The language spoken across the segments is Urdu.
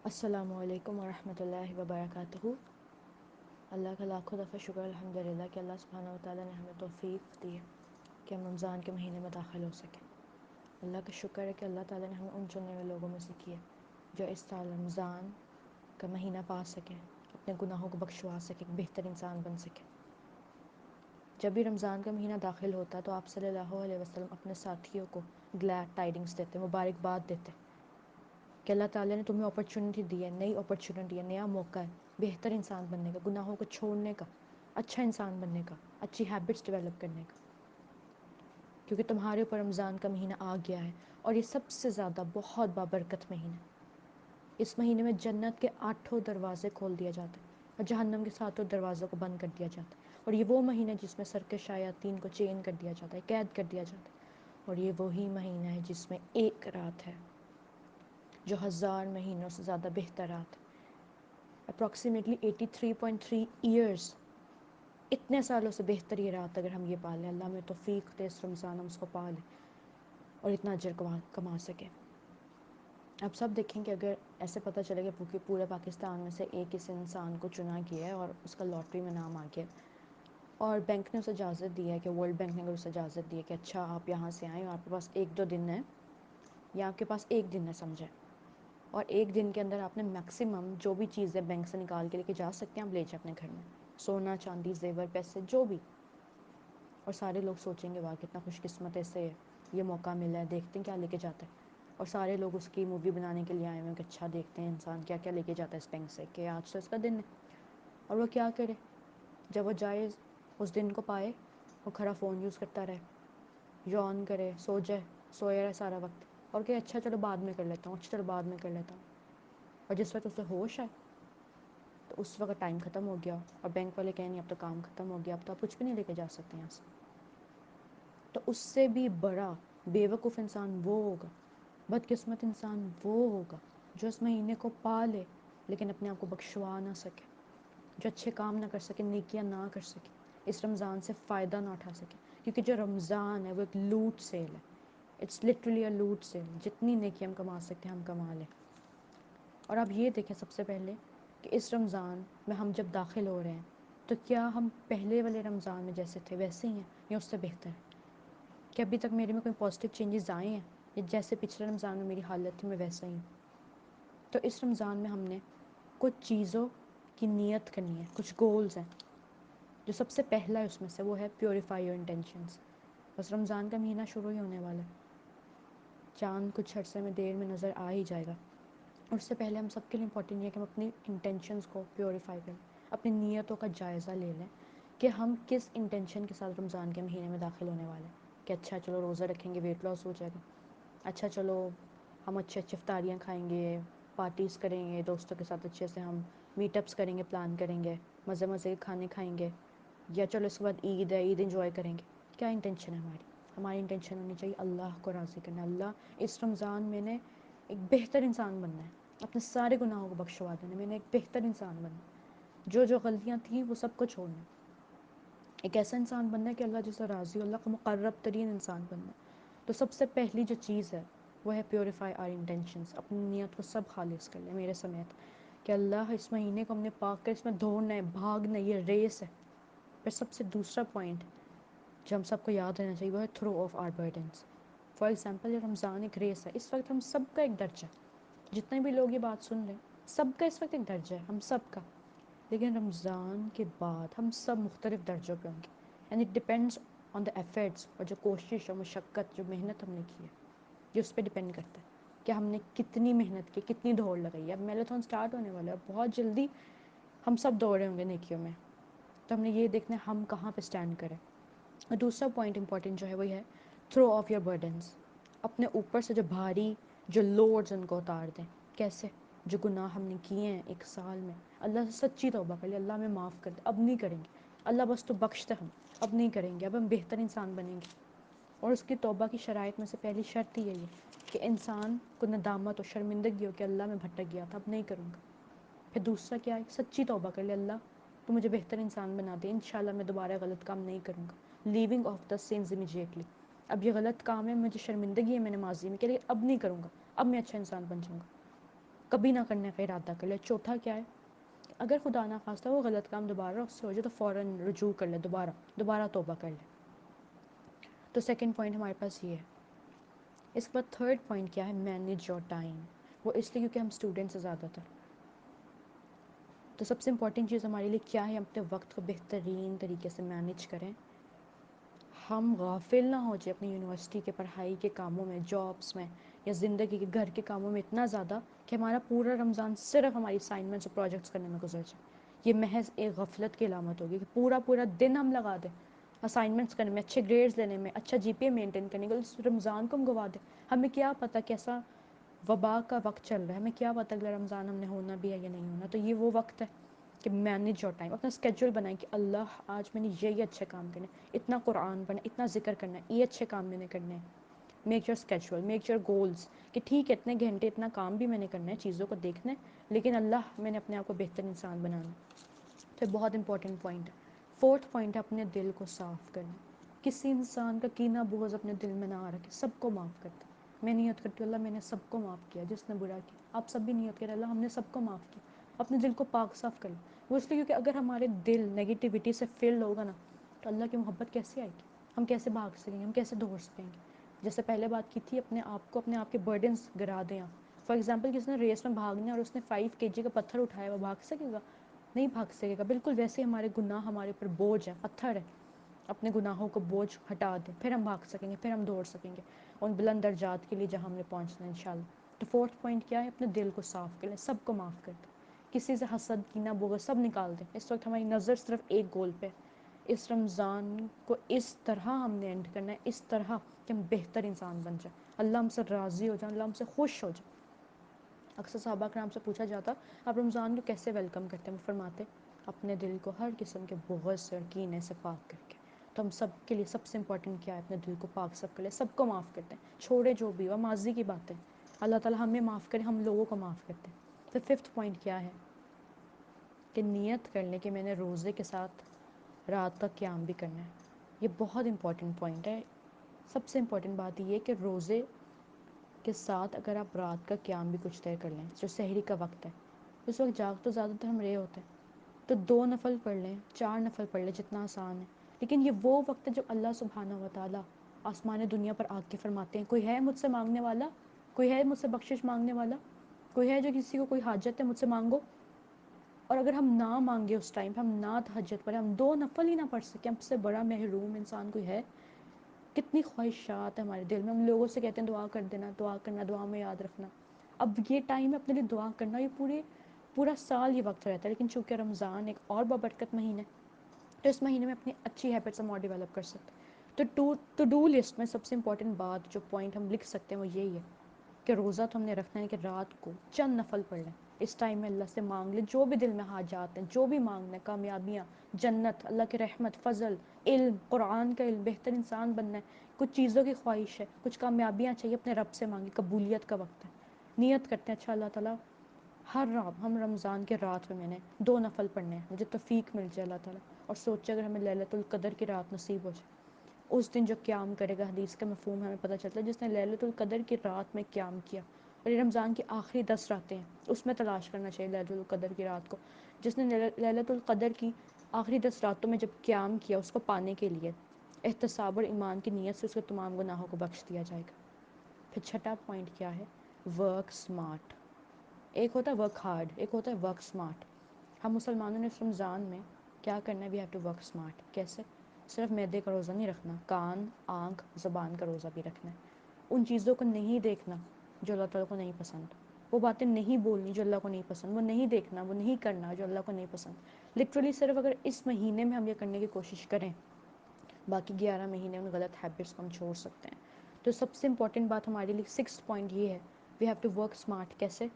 السلام علیکم ورحمۃ اللہ وبرکاتہ۔ اللہ کا لاکھوں دفعہ شکر الحمدللہ کہ اللہ سبحانہ و تعالیٰ نے ہمیں توفیق دی ہے کہ ہم رمضان کے مہینے میں داخل ہو سکیں۔ اللہ کا شکر ہے کہ اللہ تعالیٰ نے ہمیں ان چننے ہوئے لوگوں میں سے کیا جو اس سال رمضان کا مہینہ پا سکیں، اپنے گناہوں کو بخشوا سکیں، ایک بہتر انسان بن سکیں۔ جب بھی رمضان کا مہینہ داخل ہوتا تو آپ صلی اللہ علیہ وسلم اپنے ساتھیوں کو گلیڈ ٹائڈنگس دیتے، مبارکباد دیتے کہ اللہ تعالیٰ نے تمہیں اپرچونٹی دی ہے، نئی اپرچونٹی ہے، نیا موقع ہے بہتر انسان بننے کا، گناہوں کو چھوڑنے کا، اچھا انسان بننے کا، اچھی ہیبٹس ڈیولپ کرنے کا، کیونکہ تمہارے اوپر رمضان کا مہینہ آ گیا ہے اور یہ سب سے زیادہ بہت بابرکت مہینہ ہے۔ اس مہینے میں جنت کے 8 دروازے کھول دیا جاتے ہیں اور جہنم کے 7 دروازوں کو بند کر دیا جاتا ہے، اور یہ وہ مہینہ ہے جس میں سرکش شیاطین کو چین کر دیا جاتا ہے، قید کر دیا جاتا ہے، اور یہ وہی مہینہ ہے جس میں ایک رات ہے جو 1000 مہینوں سے زیادہ بہتر رات، اپروکسیمیٹلی 83.3 ایئرس، اتنے سالوں سے بہتر یہ رات اگر ہم یہ پا لیں، اللہ ہمیں توفیق دے اس رمضان ہم اس کو پا لیں اور اتنا اجر کما سکیں۔ اب سب دیکھیں کہ اگر ایسے پتہ چلے کہ پورے پاکستان میں سے ایک اس انسان کو چنا گیا ہے اور اس کا لاٹری میں نام آ گیا اور بینک نے اسے اجازت دی ہے، کہ ورلڈ بینک نے اگر اسے اجازت دی ہے کہ اچھا آپ یہاں سے آئیں اور آپ کے پاس 1-2 دن ہے، یا آپ کے پاس 1 دن ہے سمجھیں، اور 1 دن کے اندر آپ نے میکسیمم جو بھی چیزیں بینک سے نکال کے لے کے جا سکتے ہیں آپ لے جائیں اپنے گھر میں، سونا چاندی زیور پیسے جو بھی، اور سارے لوگ سوچیں گے واہ کتنا خوش قسمت ہے سے یہ موقع ملا ہے، دیکھتے ہیں کیا لے کے جاتا ہے، اور سارے لوگ اس کی مووی بنانے کے لیے آئے ہوئے ہیں کہ اچھا دیکھتے ہیں انسان کیا کیا لے کے جاتا ہے اس بینک سے، کہ آج تو اس کا دن ہے۔ اور وہ کیا کرے، جب وہ جائے اس دن کو پائے، وہ کھڑا فون یوز کرتا رہے، یون کرے، سو جائے، سویا رہے سارا وقت، اور کہ اچھا چلو بعد میں کر لیتا ہوں، اچھا چلو بعد میں کر لیتا ہوں، اور جس وقت اسے ہوش ہے تو اس وقت ٹائم ختم ہو گیا اور بینک والے کہیں نہیں اب تو کام ختم ہو گیا، اب تو آپ کچھ بھی نہیں لے کے جا سکتے یہاں سے۔ تو اس سے بھی بڑا بیوقوف انسان وہ ہوگا، بدقسمت انسان وہ ہوگا جو اس مہینے کو پا لے لیکن اپنے آپ کو بخشوا نہ سکے، جو اچھے کام نہ کر سکے، نیکیاں نہ کر سکے، اس رمضان سے فائدہ نہ اٹھا سکے، کیونکہ جو رمضان ہے وہ ایک لوٹ سیل ہے، اٹس لٹرلی اے لوٹ سیل، جتنی نیکی ہم کما سکتے ہیں ہم کما لیں۔ اور آپ یہ دیکھیں سب سے پہلے کہ اس رمضان میں ہم جب داخل ہو رہے ہیں تو کیا ہم پہلے والے رمضان میں جیسے تھے ویسے ہی ہیں یا اس سے بہتر ہیں؟ کہ ابھی تک میرے میں کوئی پازیٹیو چینجز آئے ہیں یا جیسے پچھلے رمضان میں میری حالت تھی میں ویسا ہی ہوں؟ تو اس رمضان میں ہم نے کچھ چیزوں کی نیت کرنی ہے، کچھ گولز ہیں، جو سب سے پہلا ہے اس میں سے وہ ہے پیوریفائی یور انٹینشنز۔ بس رمضان کا مہینہ شروع ہی ہونے والا ہے، چاند کچھ عرصے میں دیر میں نظر آ ہی جائے گا، اور اس سے پہلے ہم سب کے لیے امپورٹنٹ یہ ہے کہ ہم اپنی انٹینشنز کو پیوریفائی کریں، اپنی نیتوں کا جائزہ لے لیں کہ ہم کس انٹینشن کے ساتھ رمضان کے مہینے میں داخل ہونے والے ہیں، کہ اچھا چلو روزہ رکھیں گے ویٹ لاس ہو جائے گا، اچھا چلو ہم اچھے اچھے افطاریاں کھائیں گے، پارٹیز کریں گے دوستوں کے ساتھ، اچھے سے ہم میٹ اپس کریں گے، پلان کریں گے، مزے مزے کے کھانے کھائیں گے، یا چلو اس کے بعد عید ہے عید انجوائے کریں گے۔ کیا انٹینشن ہے ہماری؟ ہماری انٹینشن ہونی چاہیے اللہ کو راضی کرنا، اللہ اس رمضان میں نے ایک بہتر انسان بننا ہے، اپنے سارے گناہوں کو بخشوا دینا، میں نے ایک بہتر انسان بننا ہے، جو جو غلطیاں تھیں وہ سب کو چھوڑنا ہے، ایک ایسا انسان بننا ہے کہ اللہ جس سے راضی ہو، اللہ کا مقرب ترین انسان بننا ہے۔ تو سب سے پہلی جو چیز ہے وہ ہے پیوریفائی آر انٹینشنز، اپنی نیت کو سب خالص کر لیں میرے سمیت، کہ اللہ اس مہینے کو ہم نے پاک کر، اس میں دوڑنا ہے، بھاگنا ہے، یہ ریس ہے۔ پھر سب سے دوسرا پوائنٹ جو ہم سب کو یاد رہنا چاہیے وہ ہے through of our burdens. For example یہ رمضان ایک ریس ہے، اس وقت ہم سب کا ایک درجہ ہے، جتنے بھی لوگ یہ بات سن رہے ہیں سب کا اس وقت ایک درجہ ہے، ہم سب کا، لیکن رمضان کے بعد ہم سب مختلف درجوں پہ ہوں گے، and it depends on the efforts, اور جو کوشش اور مشقت جو محنت ہم نے کی ہے یہ اس پہ ڈپینڈ کرتا ہے کہ ہم نے کتنی محنت کی، کتنی دوڑ لگائی ہے۔ اب میراتھن سٹارٹ ہونے والا ہے، بہت جلدی ہم سب دوڑے ہوں گے نیکیوں میں، تو ہم نے یہ دیکھنا ہے ہم کہاں پہ اسٹینڈ کریں۔ اور دوسرا پوائنٹ امپورٹنٹ جو ہے وہ ہے تھرو آف یور برڈنس، اپنے اوپر سے جو بھاری جو لوڈز ان کو اتار دیں۔ کیسے؟ جو گناہ ہم نے کیے ہیں ایک سال میں، اللہ سے سچی توبہ کر لیں، اللہ ہمیں معاف کر دے، اب نہیں کریں گے، اللہ بس تو بخش دے، ہم اب نہیں کریں گے، اب ہم بہتر انسان بنیں گے۔ اور اس کی توبہ کی شرائط میں سے پہلی شرط ہی یہی ہے کہ انسان کو ندامت اور شرمندگی ہو کہ اللہ میں بھٹک گیا تھا اب نہیں کروں گا۔ پھر دوسرا کیا ہے؟ سچی توبہ کر لے، اللہ تو مجھے بہتر انسان بنا دے، انشاءاللہ میں دوبارہ غلط کام نہیں کروں گا، leaving of the scenes immediately, اب یہ غلط کام ہے، مجھے شرمندگی ہے میں نے ماضی میں کہ اب نہیں کروں گا، اب میں اچھا انسان بن جاؤں گا۔ کبھی نہ کرنے کا ارادہ کر لے. چوتھا کیا ہے؟ اگر خدا نہ خواستہ وہ غلط کام دوبارہ اس سے ہو جائے تو فوراً رجوع کر لے، دوبارہ توبہ کر لے. تو سیکنڈ پوائنٹ ہمارے پاس یہ ہے. اس کے بعد تھرڈ پوائنٹ کیا ہے؟ Manage your time. وہ اس لیے کیونکہ ہم اسٹوڈنٹس ہیں زیادہ تر. تو سب سے امپورٹنٹ چیز ہمارے لیے کیا ہے؟ ہم اپنے وقت کو بہترین طریقے سے مینیج کریں. ہم غافل نہ ہو جائے اپنی یونیورسٹی کے پڑھائی کے کاموں میں، جابس میں، یا زندگی کے گھر کے کاموں میں اتنا زیادہ کہ ہمارا پورا رمضان صرف ہماری اسائنمنٹس اور پروجیکٹس کرنے میں گزر جائے. یہ محض ایک غفلت کی علامت ہوگی کہ پورا دن ہم لگا دیں اسائنمنٹس کرنے میں، اچھے گریڈز لینے میں، اچھا جی پی اے مینٹین کرنے کے، اس رمضان کو ہم گوا دیں. ہمیں کیا پتہ کیسا وبا کا وقت چل رہا ہے، ہمیں کیا پتہ اگلا رمضان ہم نے ہونا بھی ہے یا نہیں ہونا. تو یہ وہ وقت ہے کہ مینیج یور ٹائم. اپنا اسکیجول بنائیں کہ اللہ آج میں نے یہ اچھے کام کرنے، اتنا قرآن پڑھنا، اتنا ذکر کرنا ہے، یہ اچھے کام میں نے کرنے ہیں. Make your schedule, make your goals کہ ٹھیک ہے اتنے گھنٹے اتنا کام بھی میں نے کرنا ہے، چیزوں کو دیکھنا ہے، لیکن اللہ میں نے اپنے آپ کو بہتر انسان بنانا ہے. تو بہت امپورٹنٹ پوائنٹ ہے. فورتھ پوائنٹ ہے اپنے دل کو صاف کرنا. کسی انسان کا کینہ بغض اپنے دل میں نہ رکھے، سب کو معاف کر دے. میں نیت کرتی ہوں اللہ میں نے سب کو معاف کیا جس نے برا کیا. آپ سب بھی نیت کریں اللہ ہم نے سب کو معاف کیا. اپنے دل کو پاک صاف کر لیں. وہ اس لیے کیونکہ اگر ہمارے دل نگیٹیوٹی سے فل ہوگا نا تو اللہ کی محبت کیسے آئے گی؟ ہم کیسے بھاگ سکیں گے؟ ہم کیسے دوڑ سکیں گے؟ جیسے پہلے بات کی تھی، اپنے آپ کے برڈنس گرا دیں آپ. فار ایگزامپل کسی نے ریس میں بھاگنا ہے اور اس نے 5 kg کا پتھر اٹھایا، وہ بھاگ سکے گا؟ نہیں بھاگ سکے گا. بالکل ویسے ہمارے گناہ ہمارے اوپر بوجھ ہے، پتھر ہے. اپنے گناہوں کو بوجھ ہٹا دیں، پھر ہم بھاگ سکیں گے، پھر ہم دوڑ سکیں گے ان بلند درجات کے لیے جہاں ہم نے پہنچنا ہے انشاءاللہ. تو فورتھ پوائنٹ کیا ہے؟ اپنے دل کو صاف کر لیں، سب کو معاف کر دیں. کسی سے حسد کینہ بغض سب نکال دیں. اس وقت ہماری نظر صرف ایک گول پہ. اس رمضان کو اس طرح ہم نے اینڈ کرنا ہے، اس طرح کہ ہم بہتر انسان بن جائیں، اللہ ہم سے راضی ہو جائے، اللہ ہم سے خوش ہو جائے. اکثر صحابہ کرام سے پوچھا جاتا آپ رمضان کو کیسے ویلکم کرتے ہیں؟ وہ فرماتے اپنے دل کو ہر قسم کے بغض سے اور کینے سے پاک کر کے. تو ہم سب کے لیے سب سے امپورٹنٹ کیا ہے؟ اپنے دل کو پاک صاف کر لیں، سب کو معاف کرتے ہیں، چھوڑے جو بھی ہو ماضی کی باتیں. اللہ تعالیٰ ہمیں معاف کرے، ہم لوگوں کو معاف کرتے ہیں. تو ففتھ پوائنٹ کیا ہے؟ کہ نیت کر لیں کہ میں نے روزے کے ساتھ رات کا قیام بھی کرنا ہے. یہ بہت امپورٹنٹ پوائنٹ ہے. سب سے امپورٹنٹ بات یہ ہے کہ روزے کے ساتھ اگر آپ رات کا قیام بھی کچھ دیر کر لیں، جو سحری کا وقت ہے، اس وقت جاگ تو زیادہ تر ہم رہے ہوتے ہیں، تو 2 نفل پڑھ لیں، 4 نفل پڑھ لیں، جتنا آسان ہے. لیکن یہ وہ وقت ہے جو اللہ سبحانہ و تعالیٰ آسمان دنیا پر آ کے فرماتے ہیں کوئی ہے مجھ سے مانگنے والا، کوئی ہے مجھ سے بخشش مانگنے والا، کوئی ہے جو کسی کو کوئی حاجت ہے مجھ سے مانگو. اور اگر ہم نہ مانگے اس ٹائم پہ، ہم نہ تہجد پڑھیں، ہم 2 نفل ہی نہ پڑھ سکیں، ہم سے بڑا محروم انسان کوئی ہے؟ کتنی خواہشات ہیں ہمارے دل میں، ہم لوگوں سے کہتے ہیں دعا کر دینا، دعا کرنا، دعا میں یاد رکھنا. اب یہ ٹائم ہے اپنے لیے دعا کرنا. یہ پورا سال یہ وقت رہتا ہے، لیکن چونکہ رمضان ایک اور بابرکت مہینہ ہے تو اس مہینے میں اپنی اچھی ہیبٹس ہم اور ڈیولپ کر سکتے ہیں. تو ڈو لسٹ میں سب سے امپورٹنٹ بات جو پوائنٹ ہم لکھ سکتے ہیں وہ یہی ہے کہ روزہ تو ہم نے رکھنا ہے کہ رات کو چند نفل پڑھ لیں. اس ٹائم میں اللہ سے مانگ لیں جو بھی دل میں حاجات ہیں، جو بھی مانگنا ہے، کامیابیاں، جنت، اللہ کی رحمت، فضل، علم، قرآن کا علم، بہتر انسان بننا ہے، کچھ چیزوں کی خواہش ہے، کچھ کامیابیاں چاہیے، اپنے رب سے مانگیں. قبولیت کا وقت ہے. نیت کرتے ہیں اچھا اللہ تعالیٰ ہر رات، ہم رمضان کے رات میں نے 2 نفل پڑھنے ہیں، مجھے توفیق مل جائے اللہ تعالیٰ. اور سوچے اگر ہمیں لیلۃ القدر کی رات نصیب ہو جائے، اس دن جو قیام کرے گا، حدیث کا مفہوم ہمیں پتہ چلتا ہے جس نے لیلۃ القدر کی رات میں قیام کیا. اور یہ رمضان کی آخری 10 راتیں ہیں، اس میں تلاش کرنا چاہیے لیلۃ القدر کی رات کو. جس نے لیلۃ القدر کی آخری 10 راتوں میں جب قیام کیا، اس کو پانے کے لیے احتساب اور ایمان کی نیت سے اس کے تمام گناہوں کو بخش دیا جائے گا. پھر چھٹا پوائنٹ کیا ہے؟ Work smart. ایک ہوتا ہے ورک ہارڈ، ایک ہوتا ہے ورک اسمارٹ. ہم مسلمانوں نے اس رمضان میں کیا کرنا ہے؟ We have to work smart. کیسے؟ صرف معدے کا روزہ نہیں رکھنا، کان، آنکھ، زبان کا روزہ بھی رکھنا ہے. ان چیزوں کو نہیں دیکھنا جو اللہ تعالیٰ کو نہیں پسند، وہ باتیں نہیں بولنی جو اللہ کو نہیں پسند، وہ نہیں دیکھنا، وہ نہیں کرنا جو اللہ کو نہیں پسند. لٹرلی صرف اگر اس مہینے میں ہم یہ کرنے کی کوشش کریں، باقی 11 مہینے ان غلط ہیبٹس کو ہم چھوڑ سکتے ہیں. تو سب سے امپورٹنٹ بات ہمارے لیے 6 پوائنٹ یہ ہے، we have to work smart. کیسے؟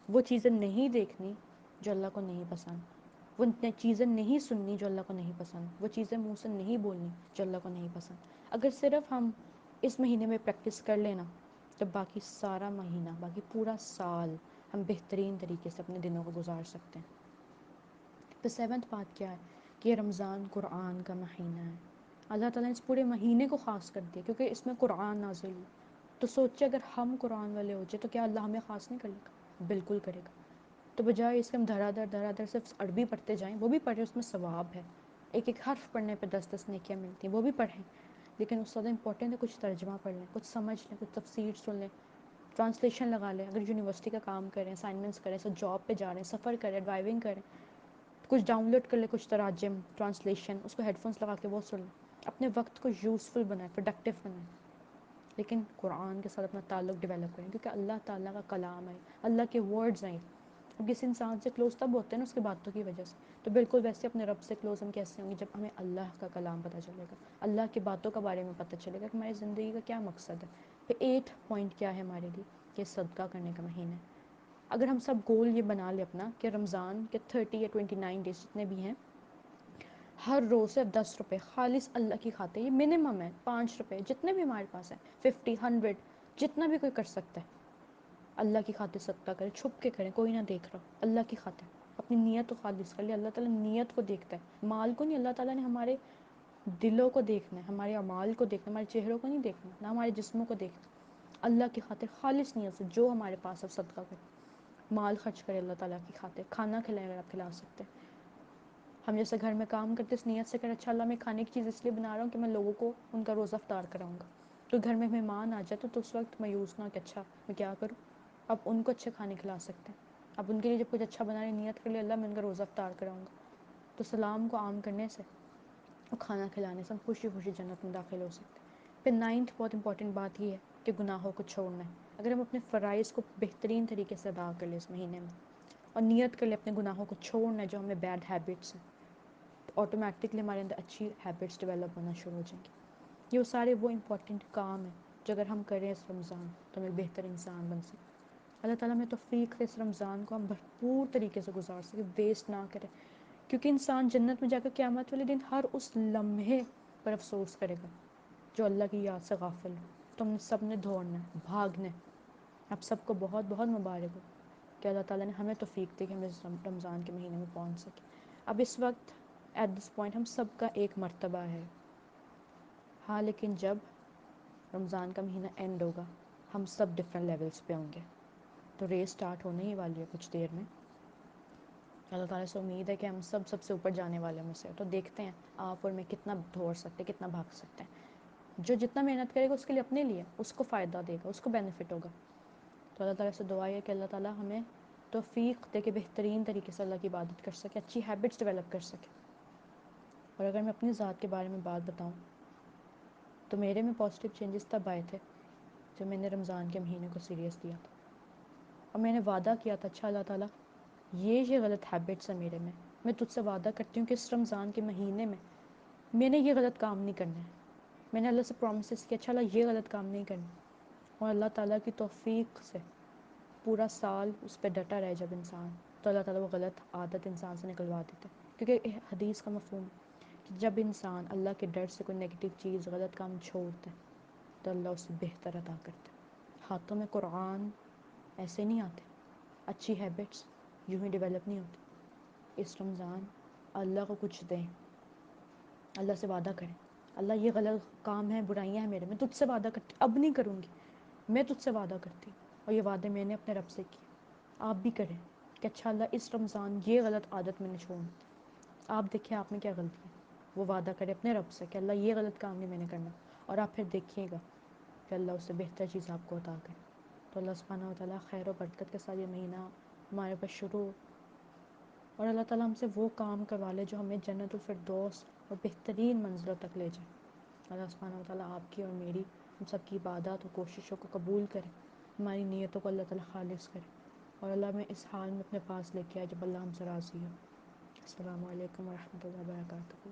وہ چیزیں نہیں دیکھنی جو اللہ کو نہیں پسند، وہ چیزیں نہیں سننی جو اللہ کو نہیں پسند، وہ چیزیں منہ سے نہیں بولنی جو اللہ کو نہیں پسند. اگر صرف ہم اس مہینے میں پریکٹس کر لینا تو باقی سارا مہینہ، باقی پورا سال ہم بہترین طریقے سے اپنے دنوں کو گزار سکتے ہیں. تو 7th بات کیا ہے؟ کہ یہ رمضان قرآن کا مہینہ ہے. اللہ تعالیٰ نے اس پورے مہینے کو خاص کر دیا کیونکہ اس میں قرآن نازل ہوئی. تو سوچے اگر ہم قرآن والے ہو جائے تو کیا اللہ ہمیں خاص نہیں کر لے گا؟ بالکل کرے گا. تو بجائے اس کے ہم دھڑا دھڑ صرف عربی پڑھتے جائیں، وہ بھی پڑھیں، اس میں ثواب ہے، ایک ایک حرف پڑھنے پہ 10 10 نیکیاں ملتی ہیں، وہ بھی پڑھیں. لیکن اس سے زیادہ امپورٹنٹ ہے کچھ ترجمہ پڑھ لیں، کچھ سمجھ لیں، کچھ تفسیر سن لیں، ٹرانسلیشن لگا لیں. اگر یونیورسٹی کا کام کریں، اسائنمنٹس کریں، سب جاب پہ جا رہے ہیں، سفر کریں، ڈرائیونگ کریں، کچھ ڈاؤن لوڈ کر لیں، کچھ تراجم ٹرانسلیشن، اس کو ہیڈ فونس لگا کے وہ سن لیں. اپنے وقت کو یوزفل بنائیں، پروڈکٹیو بنائیں. لیکن قرآن کے ساتھ اپنا تعلق ڈیولپ کریں، کیونکہ اللہ تعالیٰ کا کلام ہے، اللہ کے ورڈز ہیں. اب کسی انسان سے کلوز تب ہوتے ہیں نا اس کی باتوں کی وجہ سے، تو بالکل ویسے اپنے رب سے کلوز ہم کیسے ہوں گے جب ہمیں اللہ کا کلام پتہ چلے گا، اللہ کی باتوں کے بارے میں پتہ چلے گا کہ ہماری زندگی کا کیا مقصد ہے. پھر 8 پوائنٹ کیا ہے ہمارے لیے کہ صدقہ کرنے کا مہینہ ہے. اگر ہم سب گول یہ بنا لیں اپنا کہ رمضان کے 30 یا 29 ڈیز جتنے بھی ہیں، ہر روز سے 10 روپے خالص اللہ کی خاطر، یہ منیمم ہے، 5 روپے جتنے بھی ہمارے پاس ہیں، 50 100 جتنا بھی کوئی کر سکتا ہے، اللہ کی خاطر صدقہ کریں. چھپ کے کریں، کوئی نہ دیکھ رہا، اللہ کی خاطر اپنی نیت کو خالص کر لیں. اللہ تعالیٰ نیت کو دیکھتا ہے، مال کو نہیں. اللہ تعالیٰ نے ہمارے دلوں کو دیکھنا ہے، ہمارے اعمال کو دیکھنا ہے، ہمارے چہروں کو نہیں دیکھنا، نہ ہمارے جسموں کو دیکھنا. اللہ کی خاطر خالص نیت سے جو ہمارے پاس ہے صدقہ کریں، مال خرچ کریں اللہ تعالیٰ کی خاطر. کھانا کھلائیں اگر آپ کھلا سکتے ہیں. ہم جیسے گھر میں کام کرتے اس نیت سے کریں، اچھا اللہ میں کھانے کی چیز اس لیے بنا رہا ہوں کہ میں لوگوں کو ان کا روزہ افطار کراؤں گا. تو گھر میں مہمان آ جائے تو اس وقت مایوس نہ کہ اچھا میں کیا کروں. اب ان کو اچھے کھانے کھلا سکتے ہیں. اب ان کے لیے جب کچھ اچھا بنانے نیت کر لے، اللہ میں ان کا روزہ افطار کراؤں گا. تو سلام کو عام کرنے سے اور کھانا کھلانے سے ہم خوشی خوشی جنت میں داخل ہو سکتے ہیں. پھر 9 بہت امپورٹنٹ بات یہ ہے کہ گناہوں کو چھوڑنا ہے. اگر ہم اپنے فرائض کو بہترین طریقے سے ادا کر لیں اس مہینے میں اور نیت کر لیں اپنے گناہوں کو چھوڑنا ہے جو ہمیں بیڈ ہیبٹس ہیں، تو آٹومیٹکلی ہمارے اندر اچھی ہیبٹس ڈیولپ ہونا شروع ہو جائیں گی. یہ سارے وہ امپورٹنٹ کام ہیں جو اگر ہم کریں اس رمضان تو ہم ایک بہتر انسان بن سکیں. اللہ تعالیٰ ہمیں توفیق دے اس رمضان کو ہم بھرپور طریقے سے گزار سکیں، ویسٹ نہ کریں. کیونکہ انسان جنت میں جا کر قیامت والے دن ہر اس لمحے پر افسوس کرے گا جو اللہ کی یاد سے غافل ہو. تو ہم نے سب نے دوڑنا ہے، بھاگنا ہے. آپ سب کو بہت بہت مبارک ہو کہ اللہ تعالیٰ نے ہمیں توفیق دی کہ ہم اس رمضان کے مہینے میں پہنچ سکیں. اب اس وقت ایٹ دس پوائنٹ ہم سب کا ایک مرتبہ ہے. ہاں لیکن جب رمضان کا مہینہ اینڈ ہوگا ہم سب ڈفرینٹ لیولس پہ ہوں گے. تو ریس اسٹارٹ ہونے ہی والی ہے کچھ دیر میں. اللہ تعالیٰ سے امید ہے کہ ہم سب سے اوپر جانے والے میں سے. تو دیکھتے ہیں آپ اور میں کتنا دوڑ سکتے ہیں، کتنا بھاگ سکتے ہیں. جو جتنا محنت کرے گا اس کے لیے اپنے لیے اس کو فائدہ دے گا، اس کو بینیفٹ ہوگا. تو اللہ تعالیٰ سے دعا ہے کہ اللہ تعالیٰ ہمیں توفیق دے کے بہترین طریقے سے اللہ کی عبادت کر سکے، اچھی ہیبٹس ڈیولپ کر سکے. اور اگر میں اپنی ذات کے بارے میں بات بتاؤں تو میرے میں پازیٹیو چینجز تب آئے تھے جب میں نے رمضان کے مہینے کو سیریس لیا تھا. اور میں نے وعدہ کیا تھا، اچھا اللہ تعالیٰ یہ غلط ہیبٹس ہیں میرے میں تجھ سے وعدہ کرتی ہوں کہ اس رمضان کے مہینے میں نے یہ غلط کام نہیں کرنا ہے. میں نے اللہ سے پرومسز کیا، اچھا اللہ یہ غلط کام نہیں کرنا. اور اللہ تعالیٰ کی توفیق سے پورا سال اس پہ ڈٹا رہے جب انسان، تو اللہ تعالیٰ وہ غلط عادت انسان سے نکلوا دیتا ہے. کیونکہ حدیث کا مفہوم کہ جب انسان اللہ کے ڈر سے کوئی نگیٹو چیز غلط کام چھوڑتا ہے تو اللہ اسے بہتر عطا کرتا ہے. ہاتھوں میں قرآن ایسے نہیں آتے، اچھی ہیبٹس یوں ہی ڈیولپ نہیں ہوتی. اس رمضان اللہ کو کچھ دیں، اللہ سے وعدہ کریں، اللہ یہ غلط کام ہے، برائیاں ہیں میرے میں تجھ سے وعدہ کرتی اب نہیں کروں گی. میں تجھ سے وعدہ کرتی ہوں اور یہ وعدے میں نے اپنے رب سے کیے. آپ بھی کریں کہ اچھا اللہ اس رمضان یہ غلط عادت میں نے چھوڑ. آپ دیکھیں آپ میں کیا غلطی ہے، وہ وعدہ کرے اپنے رب سے کہ اللہ یہ غلط کام نہیں میں نے کرنا. اور آپ پھر دیکھیے گا کہ اللہ اس سے بہتر چیز آپ کو عطا کرے. تو اللہ سبحانہ و تعالیٰ خیر و برکت کے ساتھ یہ مہینہ ہمارے پاس شروع، اور اللہ تعالیٰ ہم سے وہ کام کروا لے جو ہمیں جنت الفردوس اور بہترین منزلوں تک لے جائے. اللہ سبحانہ و تعالیٰ آپ کی اور میری ہم سب کی عبادات اور کوششوں کو قبول کرے، ہماری نیتوں کو اللہ تعالیٰ خالص کرے، اور اللہ میں اس حال میں اپنے پاس لے کے آئے جب اللہ ہم سے راضی ہو. السلام علیکم ورحمۃ اللہ وبرکاتہ.